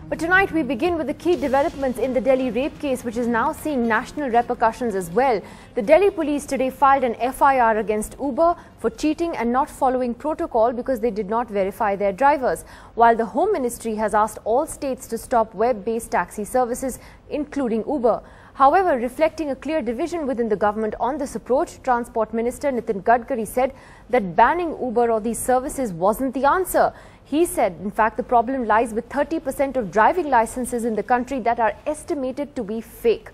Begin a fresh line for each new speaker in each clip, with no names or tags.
But tonight we begin with the key developments in the Delhi rape case, which is now seeing national repercussions as well. The Delhi police today filed an FIR against Uber for cheating and not following protocol because they did not verify their drivers, while the Home Ministry has asked all states to stop web-based taxi services, including Uber. However, reflecting a clear division within the government on this approach, Transport Minister Nitin Gadkari said that banning Uber or these services wasn't the answer. He said, in fact, the problem lies with 30% of driving licenses in the country that are estimated to be fake.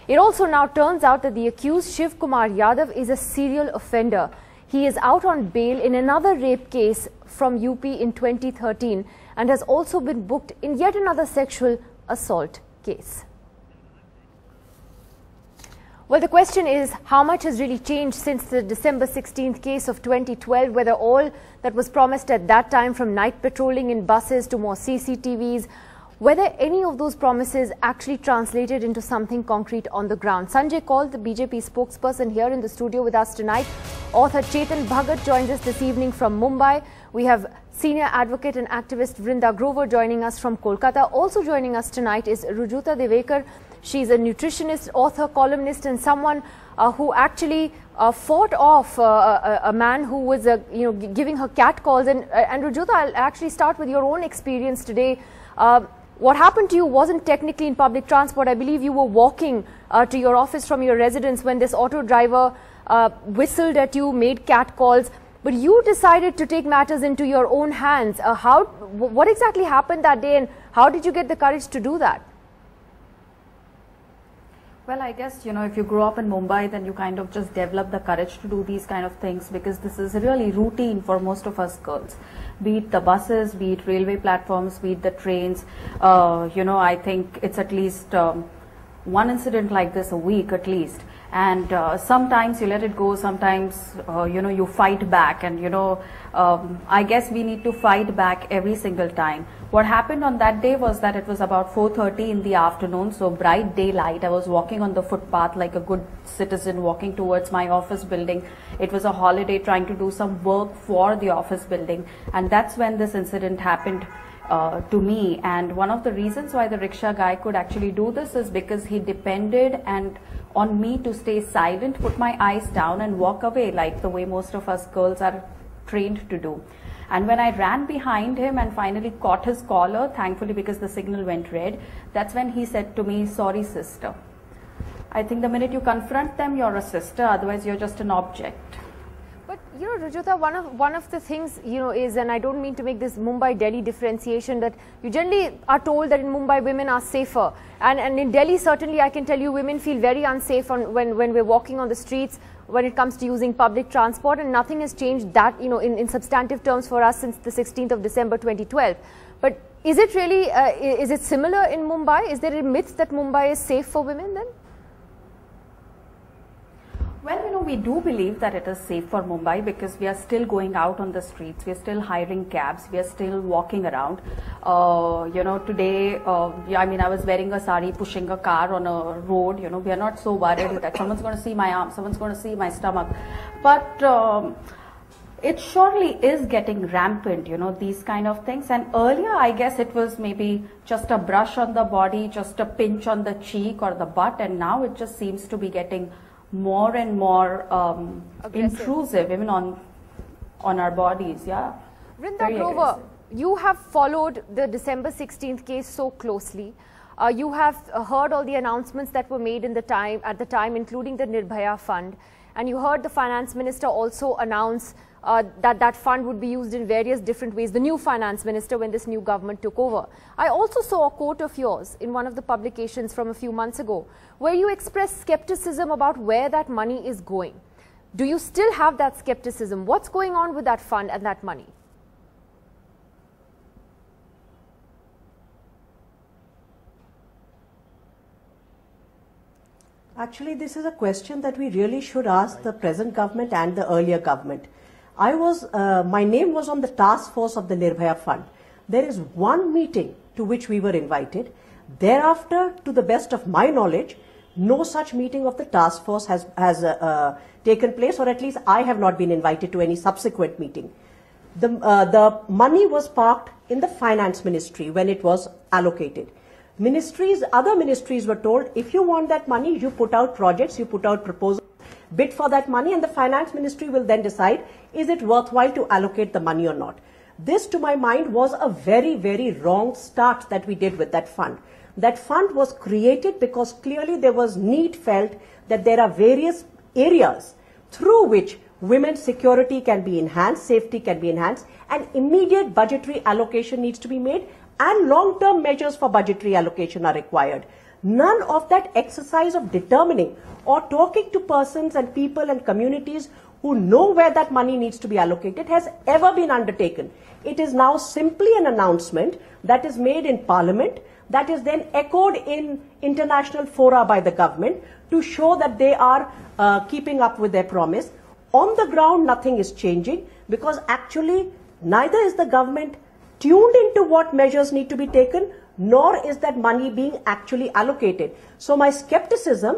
It also now turns out that the accused Shiv Kumar Yadav is a serial offender. He is out on bail in another rape case from UP in 2013 and has also been booked in yet another sexual assault case. Well, the question is, how much has really changed since the December 16th case of 2012, whether all that was promised at that time, from night patrolling in buses to more CCTVs, whether any of those promises actually translated into something concrete on the ground. Sanjay Kaul, the BJP spokesperson, here in the studio with us tonight. Author Chetan Bhagat joins us this evening from Mumbai. We have senior advocate and activist Vrinda Grover joining us from Kolkata. Also joining us tonight is Rujuta Devekar. She's a nutritionist, author, columnist, and someone who actually fought off a man who was, giving her catcalls. And Rujuta, I'll actually start with your own experience today. What happened to you wasn't technically in public transport. I believe you were walking to your office from your residence when this auto driver whistled at you, made catcalls. But you decided to take matters into your own hands. What exactly happened that day, and how did you get the courage to do that?
Well, I guess, if you grow up in Mumbai, then you kind of just develop the courage to do these kind of things, because this is really routine for most of us girls. Be it the buses, be it railway platforms, be it the trains. I think it's at least one incident like this a week at least. And sometimes you let it go, sometimes, you fight back. And, I guess we need to fight back every single time. What happened on that day was that it was about 4:30 in the afternoon, so bright daylight. I was walking on the footpath like a good citizen, walking towards my office building. It was a holiday, trying to do some work for the office building. And that's when this incident happened to me. And one of the reasons why the rickshaw guy could actually do this is because he depended on me to stay silent, put my eyes down and walk away, like the way most of us girls are trained to do. And when I ran behind him and finally caught his collar, thankfully because the signal went red, that's when he said to me, "Sorry, sister." I think the minute you confront them, you're a sister, otherwise you're just an object.
But, Rujuta, one of the things, is, and I don't mean to make this Mumbai-Delhi differentiation, that you generally are told that in Mumbai women are safer. And in Delhi, certainly, I can tell you, women feel very unsafe when we're walking on the streets, when it comes to using public transport, and nothing has changed that, in substantive terms for us since the 16th of December 2012. But is it really, is it similar in Mumbai? Is there a myth that Mumbai is safe for women then?
Well, we do believe that it is safe for Mumbai because we are still going out on the streets, we are still hiring cabs, we are still walking around. Today, I was wearing a sari, pushing a car on a road, we are not so worried that someone's going to see my arm, someone's going to see my stomach. But it surely is getting rampant, these kind of things. And earlier, I guess it was maybe just a brush on the body, just a pinch on the cheek or the butt, and now it just seems to be getting more and more intrusive, even on our bodies. Yeah.
Vrinda Grover, you have followed the December 16th case so closely. You have heard all the announcements that were made at the time, including the Nirbhaya Fund, and you heard the finance minister also announce that fund would be used in various different ways, the new finance minister, when this new government took over. I also saw a quote of yours in one of the publications from a few months ago, where you expressed skepticism about where that money is going. Do you still have that skepticism? What's going on with that fund and that money?
Actually, this is a question that we really should ask the present government and the earlier government. My name was on the task force of the Nirbhaya Fund. There is one meeting to which we were invited. Thereafter, to the best of my knowledge, no such meeting of the task force has taken place, or at least I have not been invited to any subsequent meeting. The money was parked in the finance ministry when it was allocated. Other ministries were told, if you want that money, you put out projects, you put out proposals, bid for that money, and the finance ministry will then decide, is it worthwhile to allocate the money or not. This, to my mind, was a very, very wrong start that we did with that fund. That fund was created because clearly there was need felt that there are various areas through which women's security can be enhanced, safety can be enhanced, and immediate budgetary allocation needs to be made, and long-term measures for budgetary allocation are required. None of that exercise of determining or talking to persons and people and communities who know where that money needs to be allocated has ever been undertaken. It is now simply an announcement that is made in Parliament, that is then echoed in international fora by the government to show that they are keeping up with their promise. On the ground, nothing is changing because actually neither is the government tuned into what measures need to be taken, nor is that money being actually allocated. So my skepticism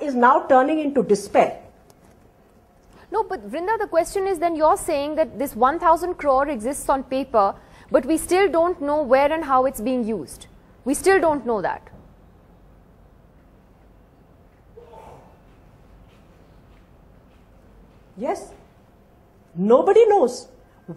is now turning into despair.
No, but Vrinda, the question is then you're saying that this 1,000 crore exists on paper, but we still don't know where and how it's being used. We still don't know that.
Yes, nobody knows.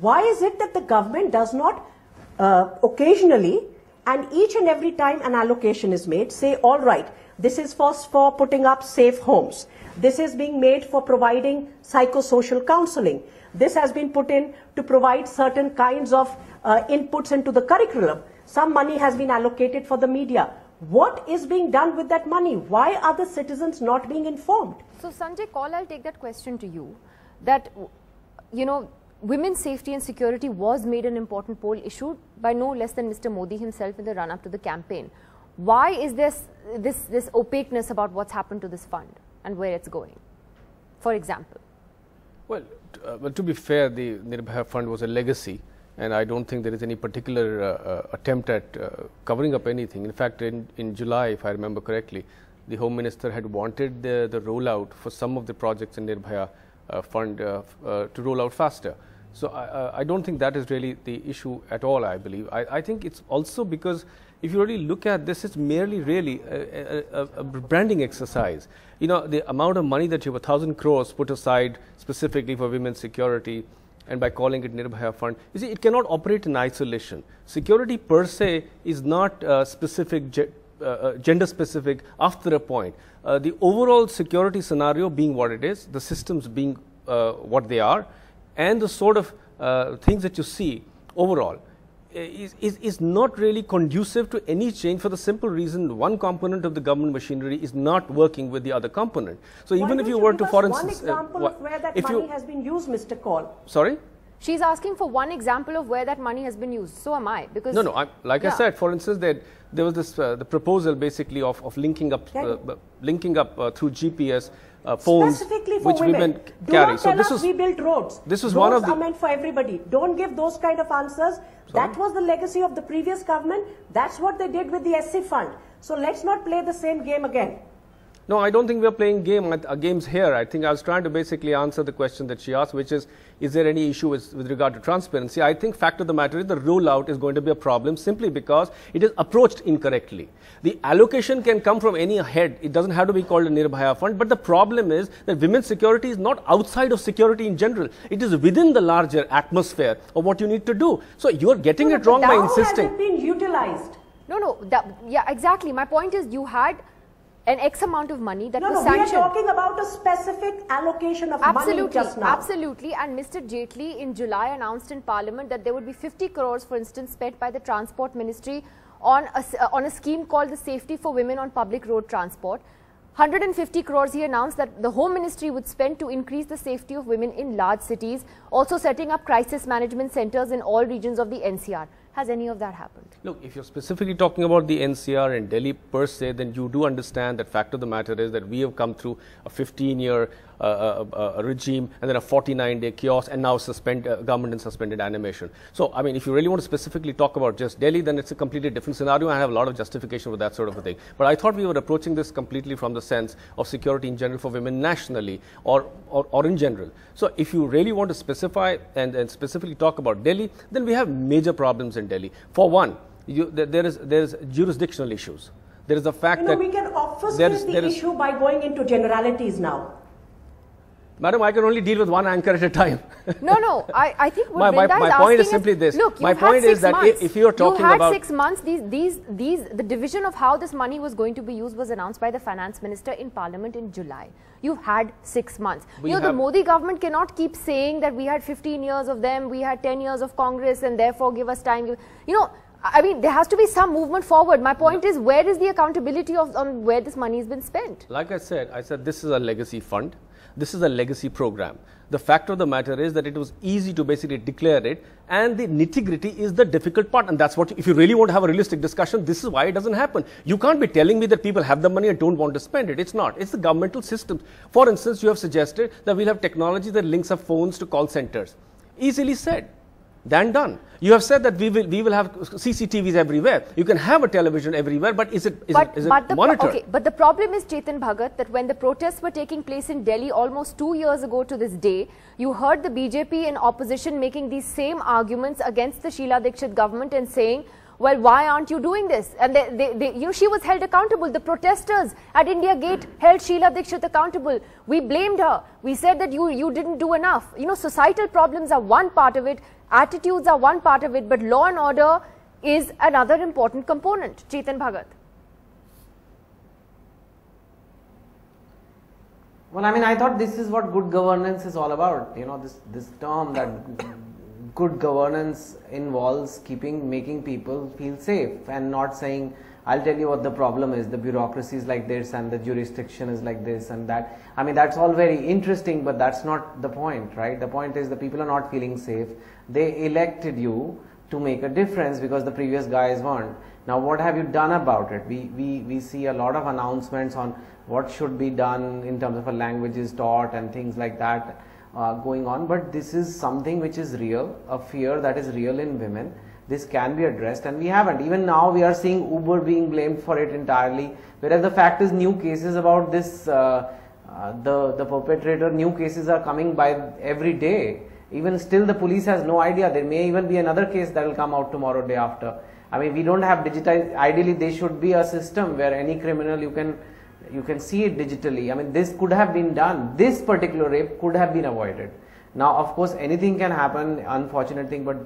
Why is it that the government does not occasionally and each and every time an allocation is made, say, all right, this is for putting up safe homes. This is being made for providing psychosocial counseling. This has been put in to provide certain kinds of inputs into the curriculum. Some money has been allocated for the media. What is being done with that money? Why are the citizens not being informed?
So Sanjay, I'll take that question to you. That, you know, women's safety and security was made an important poll issued by no less than Mr. Modi himself in the run-up to the campaign. Why is this opaqueness about what's happened to this fund and where it's going, for example?
Well, to be fair, the Nirbhaya fund was a legacy, and I don't think there is any particular attempt at covering up anything. In fact, in July, if I remember correctly, the Home Minister had wanted the rollout for some of the projects in Nirbhaya fund to roll out faster. So I don't think that is really the issue at all, I believe. I think it's also because if you really look at this, it's merely really a branding exercise. You know, the amount of money that you have, 1,000 crores put aside specifically for women's security, and by calling it Nirbhaya fund, you see, it cannot operate in isolation. Security per se is not specific, gender specific after a point. The overall security scenario being what it is, the systems being what they are, and the sort of things that you see overall is not really conducive to any change, for the simple reason one component of the government machinery is not working with the other component. So even if you were to, for instance,
one example of where that money has been used, Mr. Kaul.
Sorry?
She's asking for one example of where that money has been used. So am I. Because
no, I said, for instance, there was this the proposal basically of linking up through GPS phones which women carry.
So this was, we built roads.
This was
roads
one of the
are meant for everybody. Don't give those kind of answers. Sorry? That was the legacy of the previous government. That's what they did with the SC fund. So let's not play the same game again.
No, I don't think we are playing games here. I think I was trying to basically answer the question that she asked, which is there any issue with regard to transparency? I think fact of the matter is the rollout is going to be a problem simply because it is approached incorrectly. The allocation can come from any head. It doesn't have to be called a Nirbhaya fund. But the problem is that women's security is not outside of security in general. It is within the larger atmosphere of what you need to do. So you are getting it wrong by insisting.
Hasn't been utilized.
No, yeah, exactly. My point is you had an X amount of money that was
No,
sanctioned.
we are talking about a specific allocation of money just now.
Absolutely. And Mr. Jaitley in July announced in Parliament that there would be 50 crores, for instance, spent by the Transport Ministry on a scheme called the Safety for Women on Public Road Transport. 150 crores he announced that the Home Ministry would spend to increase the safety of women in large cities, also setting up crisis management centers in all regions of the NCR. Has any of that happened?
Look, if you're specifically talking about the NCR and Delhi per se, then you do understand that fact of the matter is that we have come through a 15-year regime and then a 49-day chaos and now government and suspended animation. So, I mean, if you really want to specifically talk about just Delhi, then it's a completely different scenario. I have a lot of justification for that sort of a thing. But I thought we were approaching this completely from the sense of security in general for women nationally or in general. So, if you really want to specify and specifically talk about Delhi, then we have major problems in in Delhi. For one, there is jurisdictional issues. There is the fact that
we can obfuscate the issue by going into generalities now.
Madam, I can only deal with one anchor at a time.
No, I think what
my point is simply this.
Look,
my point is that if you are talking about...
You had 6 months, the division of how this money was going to be used was announced by the finance minister in Parliament in July. You've had 6 months. The Modi government cannot keep saying that we had 15 years of them, we had 10 years of Congress and therefore give us time. I mean, there has to be some movement forward. My point is, where is the accountability on where this money has been spent?
Like I said this is a legacy fund. This is a legacy program. The fact of the matter is that it was easy to basically declare it, and the nitty-gritty is the difficult part, and that's what, if you really want to have a realistic discussion, this is why it doesn't happen. You can't be telling me that people have the money and don't want to spend it. It's not. It's the governmental system. For instance, you have suggested that we'll have technology that links up phones to call centers. Easily said than done. You have said that we will have CCTVs everywhere. You can have a television everywhere, but is it monitored?
Okay, but the problem is, Chetan Bhagat, that when the protests were taking place in Delhi almost 2 years ago to this day, you heard the BJP in opposition making these same arguments against the Sheila Dikshit government and saying, well, why aren't you doing this? And she was held accountable. The protesters at India Gate held Sheila Dikshit accountable. We blamed her. We said that you didn't do enough. Societal problems are one part of it. Attitudes are one part of it, but law and order is another important component. Chetan Bhagat.
Well, I mean, I thought this is what good governance is all about. This term that good governance involves making people feel safe and not saying, I'll tell you what the problem is, the bureaucracy is like this and the jurisdiction is like this and that. I mean, that's all very interesting, but that's not the point, right? The point is the people are not feeling safe. They elected you to make a difference because the previous guys weren't. Now, what have you done about it? We see a lot of announcements on what should be done in terms of a languages taught and things like that going on, but this is something which is real, a fear that is real in women. This can be addressed, and we haven't. Even now we are seeing Uber being blamed for it entirely, whereas the fact is new cases about this, the perpetrator, new cases are coming by every day. Even still the police has no idea. There may even be another case that will come out tomorrow, day after. I mean, we don't have digitized. Ideally there should be a system where any criminal you can see it digitally. I mean, this could have been done. This particular rape could have been avoided. Now, of course, anything can happen, unfortunate thing, but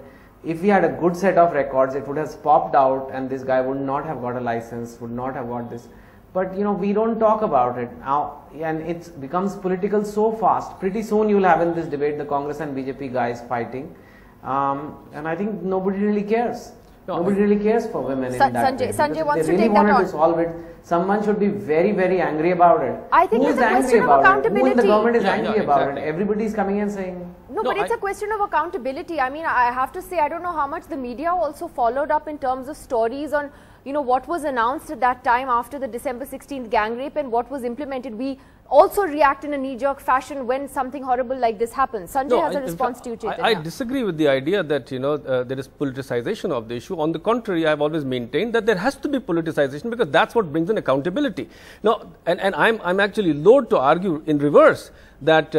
if we had a good set of records, it would have popped out and this guy would not have got a license, would not have got this. But we don't talk about it now, and it becomes political so fast. Pretty soon you will have in this debate the Congress and BJP guys fighting, and I think nobody really cares. Nobody really cares for women in that way.
Sanjay wants
to take that on. They really wanted to solve it. Someone should be very, very angry about it.
I think it's a question of accountability.
Who in the government is angry about it? Everybody is coming and saying...
No, but it's a question of accountability. I mean, I have to say, I don't know how much the media also followed up in terms of stories on, what was announced at that time after the December 16th gang rape and what was implemented. We also react in a knee-jerk fashion when something horrible like this happens. Sanjay has a response to you, Chaitanya.
I disagree with the idea that, there is politicization of the issue. On the contrary, I have always maintained that there has to be politicization because that's what brings in accountability. Now, and I'm actually loath to argue in reverse that,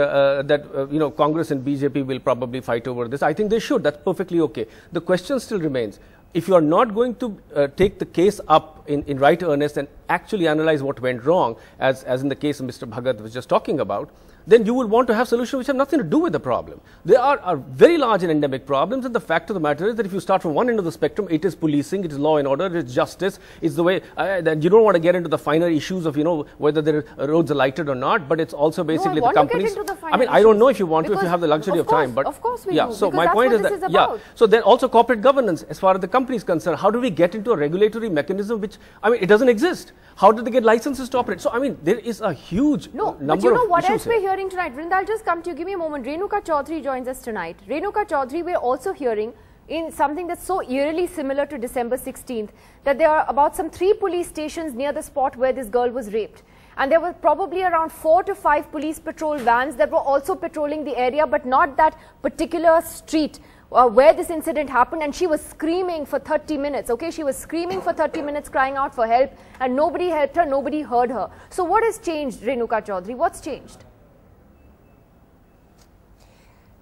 Congress and BJP will probably fight over this. I think they should. That's perfectly okay. The question still remains. If you are not going to take the case up in right earnest and actually analyze what went wrong, as in the case of Mr. Bhagat was just talking about, then you will want to have solutions which have nothing to do with the problem. There are very large and endemic problems, and the fact of the matter is that if you start from one end of the spectrum, it is policing, it is law and order, it is justice, it's the way that you don't want to get into the finer issues of, whether the roads are lighted or not, but it's also basically the companies. I mean, I don't know if you want to, if you have the luxury of time, but
of course we
do, so my point is that, so then also corporate governance, as far as the company is concerned, how do we get into a regulatory mechanism which, I mean, it doesn't exist. How do they get licenses to operate? So, I mean, there is a huge number of issues.
But you know what else we're hearing tonight? Vrinda, I'll just come to you. Give me a moment. Renuka Chaudhary joins us tonight. Renuka Chaudhary, we're also hearing in something that's so eerily similar to December 16th, that there are about some 3 police stations near the spot where this girl was raped. And there were probably around 4 to 5 police patrol vans that were also patrolling the area, but not that particular street where this incident happened, and she was screaming for 30 minutes, okay? She was screaming for 30 minutes, crying out for help, and nobody helped her, nobody heard her. So what has changed, Renuka Chaudhary? What's changed?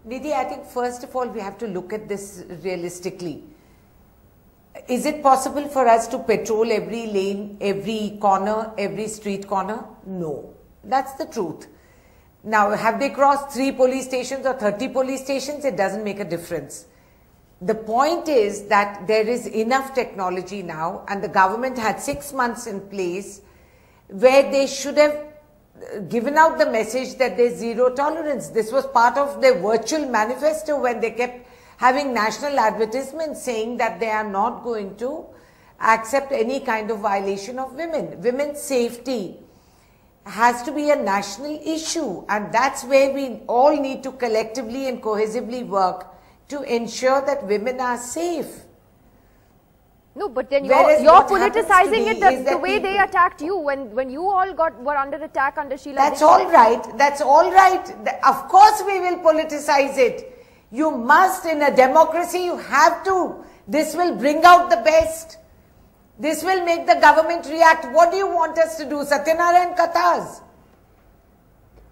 Nidhi, I think first of all, we have to look at this realistically. Is it possible for us to patrol every lane, every corner, every street corner? No. That's the truth. Now, have they crossed 3 police stations or 30 police stations? It doesn't make a difference. The point is that there is enough technology now, and the government had 6 months in place where they should have given out the message that there's zero tolerance. This was part of their virtual manifesto when they kept having national advertisements saying that they are not going to accept any kind of violation of women. Women's safety has to be a national issue, and that's where we all need to collectively and cohesively work to ensure that women are safe.
No, but then you're politicizing it the way they attacked you when you all were under attack under Sheila.
That's all right. That's all right. Of course we will politicize it. You must, in a democracy, you have to. This will bring out the best. This will make the government react. What do you want us to do? Satyanarayan Kathas?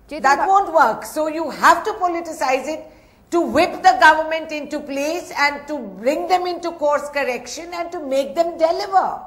That won't work. So you have to politicize it to whip the government into place and to bring them into course correction and to make them deliver.